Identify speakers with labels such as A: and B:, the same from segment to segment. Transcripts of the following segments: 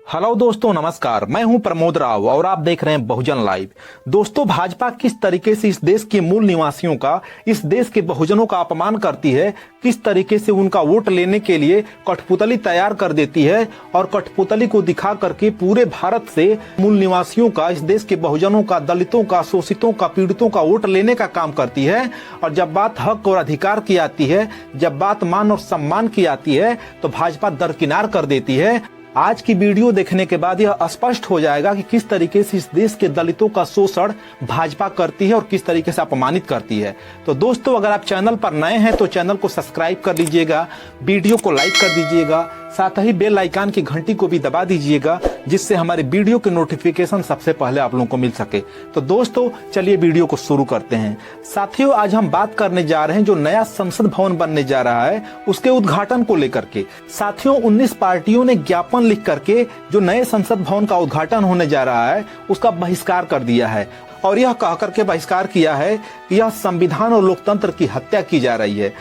A: Hello दोस्तों, नमस्कार। मैं हूं प्रमोद राव और आप देख रहे हैं बहुजन लाइव। दोस्तों, भाजपा किस तरीके से इस देश के मूल निवासियों का, इस देश के बहुजनों का अपमान करती है, किस तरीके से उनका वोट लेने के लिए कठपुतली तैयार कर देती है और कठपुतली को दिखा करके पूरे भारत से मूल निवासियों का, इस देश के बहुजनों का, दलितों का, शोषितों का, पीड़ितों का वोट लेने का काम करती है। और जब बात हक और अधिकार की आती है, जब बात मान और सम्मान की आती है, तो भाजपा दरकिनार कर देती है। आज की वीडियो देखने के बाद यह स्पष्ट हो जाएगा कि किस तरीके से इस देश के दलितों का शोषण भाजपा करती है और किस तरीके से अपमानित करती है। तो दोस्तों, अगर आप चैनल पर नए हैं तो चैनल को सब्सक्राइब कर लीजिएगा, वीडियो को लाइक कर दीजिएगा, साथ ही बेल आइकन की घंटी को भी दबा दीजिएगा, जिससे हमारे वीडियो के नोटिफिकेशन सबसे पहले आप लोगों को मिल सके। तो दोस्तों, चलिए वीडियो को शुरू करते हैं। साथियों, आज हम बात करने जा रहे हैं जो नया संसद भवन बनने जा रहा है उसके उद्घाटन को लेकर के। साथियों, 19 पार्टियों ने ज्ञापन लिख करके जो नए संसद भवन का उद्घाटन होने जा रहा है उसका बहिष्कार कर दिया है और यह कह करके बहिष्कार किया है कि यह संविधान और लोकतंत्र की हत्या की जा रही है।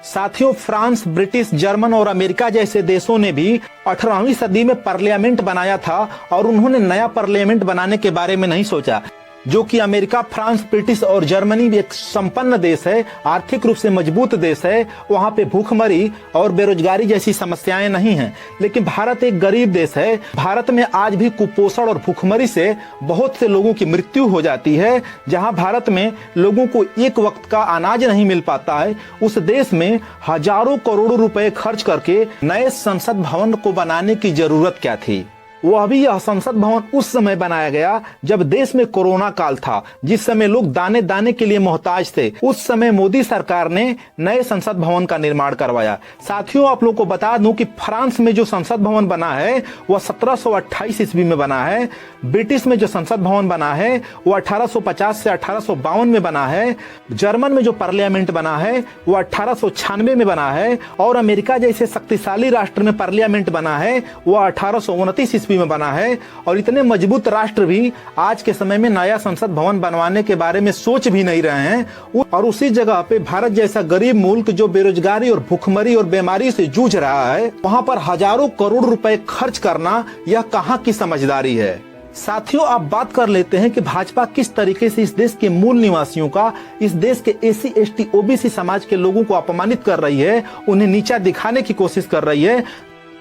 A: साथियों, फ्रांस, ब्रिटिश, जर्मन और अमेरिका जैसे देशों ने भी 18वीं सदी में पार्लियामेंट बनाया था और उन्होंने नया पार्लियामेंट बनाने के बारे में नहीं सोचा। जो कि अमेरिका, फ्रांस, ब्रिटिश और जर्मनी भी एक संपन्न देश है, आर्थिक रूप से मजबूत देश है, वहाँ पे भूखमरी और बेरोजगारी जैसी समस्याएं नहीं हैं। लेकिन भारत एक गरीब देश है। भारत में आज भी कुपोषण और भूखमरी से बहुत से लोगों की मृत्यु हो जाती है। जहाँ भारत में लोगों को एक वक्त का अनाज नहीं मिल पाता है, उस देश में हजारों करोड़ों रुपए खर्च करके नए संसद भवन को बनाने की जरूरत क्या थी? वह भी यह संसद भवन उस समय बनाया गया जब देश में कोरोना काल था, जिस समय लोग दाने दाने के लिए मोहताज थे। उस समय मोदी सरकार ने नए संसद भवन का निर्माण करवाया। साथियों, आप लोग को बता दूं कि फ्रांस में जो संसद भवन बना है वह 1728 ईस्वी में बना है। ब्रिटिश में जो संसद भवन बना है वह 1850 से 1852 में बना है। जर्मन में जो पार्लियामेंट बना है वह 1896 में बना है और अमेरिका जैसे शक्तिशाली राष्ट्र में पार्लियामेंट बना है वह 1829 में बना है। और इतने मजबूत राष्ट्र भी आज के समय में नया संसद भवन बनवाने के बारे में सोच भी नहीं रहे हैं। और उसी जगह पे भारत जैसा गरीब मुल्क जो बेरोजगारी और भूखमरी और बीमारी से जूझ रहा है, वहां पर हजारों करोड़ रुपए खर्च करना यह कहां की समझदारी है? साथियों, आप बात कर लेते हैं कि भाजपा किस तरीके से इस देश के मूल निवासियों का, इस देश के एसी, एसटी, ओबीसी समाज के लोगों को अपमानित कर रही है, उन्हें नीचा दिखाने की कोशिश कर रही है।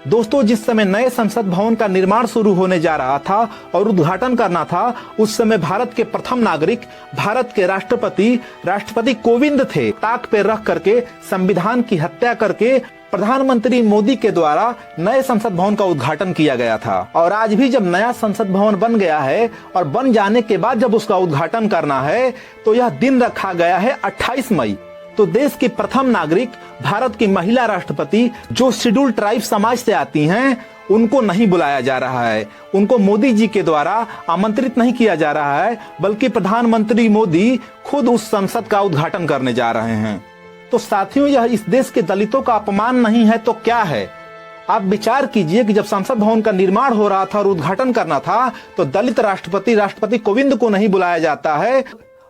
A: दोस्तों, जिस समय नए संसद भवन का निर्माण शुरू होने जा रहा था और उद्घाटन करना था, उस समय भारत के प्रथम नागरिक, भारत के राष्ट्रपति कोविंद थे। ताक पे रख करके संविधान की हत्या करके प्रधानमंत्री मोदी के द्वारा नए संसद भवन का उद्घाटन किया गया था। और आज भी जब नया संसद भवन बन गया है और बन जाने के बाद जब उसका उद्घाटन करना है तो यह दिन रखा गया है 28 मई। तो देश के प्रथम नागरिक, भारत की महिला राष्ट्रपति जो शेड्यूल ट्राइब समाज से आती हैं, उनको नहीं बुलाया जा रहा है। उनको मोदी जी के द्वारा आमंत्रित नहीं किया जा रहा है, बल्कि प्रधानमंत्री मोदी खुद उस संसद का उद्घाटन करने जा रहे हैं। तो साथियों, यह इस देश के दलितों का अपमान नहीं है तो क्या है? आप विचार कीजिए कि जब संसद भवन का निर्माण हो रहा था और उद्घाटन करना था तो दलित राष्ट्रपति कोविंद को नहीं बुलाया जाता है,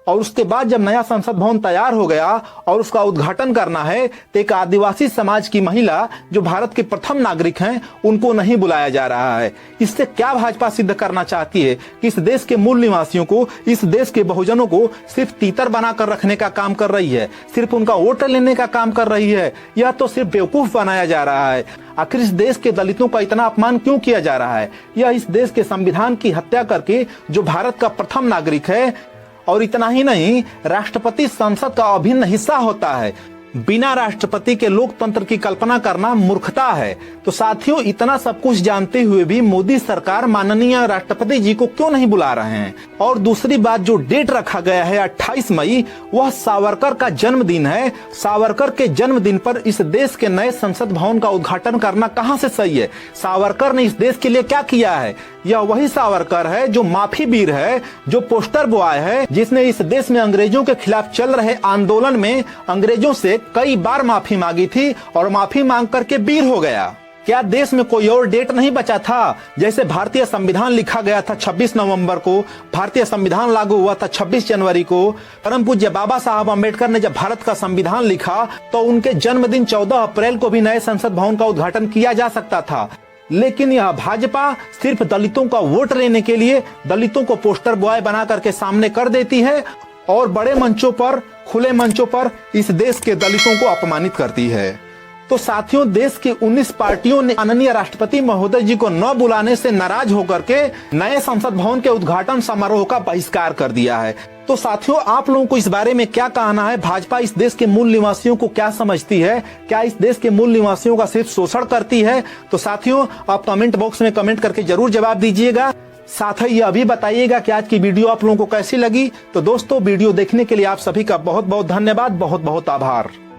A: और उसके बाद जब नया संसद भवन तैयार हो गया और उसका उद्घाटन करना है तो एक आदिवासी समाज की महिला जो भारत के प्रथम नागरिक हैं, उनको नहीं बुलाया जा रहा है। इससे क्या भाजपा सिद्ध करना चाहती है कि इस देश के मूल निवासियों को, इस देश के बहुजनों को सिर्फ तीतर बनाकर रखने का काम कर रही है, सिर्फ उनका वोट लेने का काम कर रही है? यह तो सिर्फ बेवकूफ बनाया जा रहा है। आखिर इस देश के दलितों का इतना अपमान क्यों किया जा रहा है? यह इस देश के संविधान की हत्या करके जो भारत का प्रथम नागरिक है, और इतना ही नहीं, राष्ट्रपति संसद का अभिन्न हिस्सा होता है। बिना राष्ट्रपति के लोकतंत्र की कल्पना करना मूर्खता है। तो साथियों, इतना सब कुछ जानते हुए भी मोदी सरकार माननीय राष्ट्रपति जी को क्यों नहीं बुला रहे हैं? और दूसरी बात, जो डेट रखा गया है 28 मई, वह सावरकर का जन्मदिन है। सावरकर के जन्मदिन पर इस देश के नए संसद भवन का उद्घाटन करना कहां से सही है? सावरकर ने इस देश के लिए क्या किया है? यह वही सावरकर है जो माफी वीर है, जो पोस्टर बॉय है, जिसने इस देश में अंग्रेजों के खिलाफ चल रहे आंदोलन में अंग्रेजों से कई बार माफी मांगी थी और माफी मांग करके वीर हो गया। क्या देश में कोई और डेट नहीं बचा था? जैसे भारतीय संविधान लिखा गया था 26 नवंबर को, भारतीय संविधान लागू हुआ था 26 जनवरी को। परम पूज्य बाबा साहब अम्बेडकर ने जब भारत का संविधान लिखा तो उनके जन्मदिन 14 अप्रैल को भी नए संसद भवन का उद्घाटन किया जा सकता था। लेकिन यह भाजपा सिर्फ दलितों का वोट लेने के लिए दलितों को पोस्टर बॉय बना करके सामने कर देती है और बड़े मंचों पर, खुले मंचों पर इस देश के दलितों को अपमानित करती है। तो साथियों, देश की 19 पार्टियों ने माननीय राष्ट्रपति महोदय जी को न बुलाने से नाराज होकर के नए संसद भवन के उद्घाटन समारोह का बहिष्कार कर दिया है। तो साथियों, आप लोगों को इस बारे में क्या कहना है? भाजपा इस देश के मूल निवासियों को क्या समझती है? क्या इस देश के मूल निवासियों का सिर्फ शोषण करती है? तो साथियों, आप कमेंट बॉक्स में कमेंट करके जरूर जवाब दीजिएगा। साथ ही ये भी बताइएगा कि आज की वीडियो आप लोगों को कैसी लगी। तो दोस्तों, वीडियो देखने के लिए आप सभी का बहुत बहुत धन्यवाद, बहुत बहुत आभार।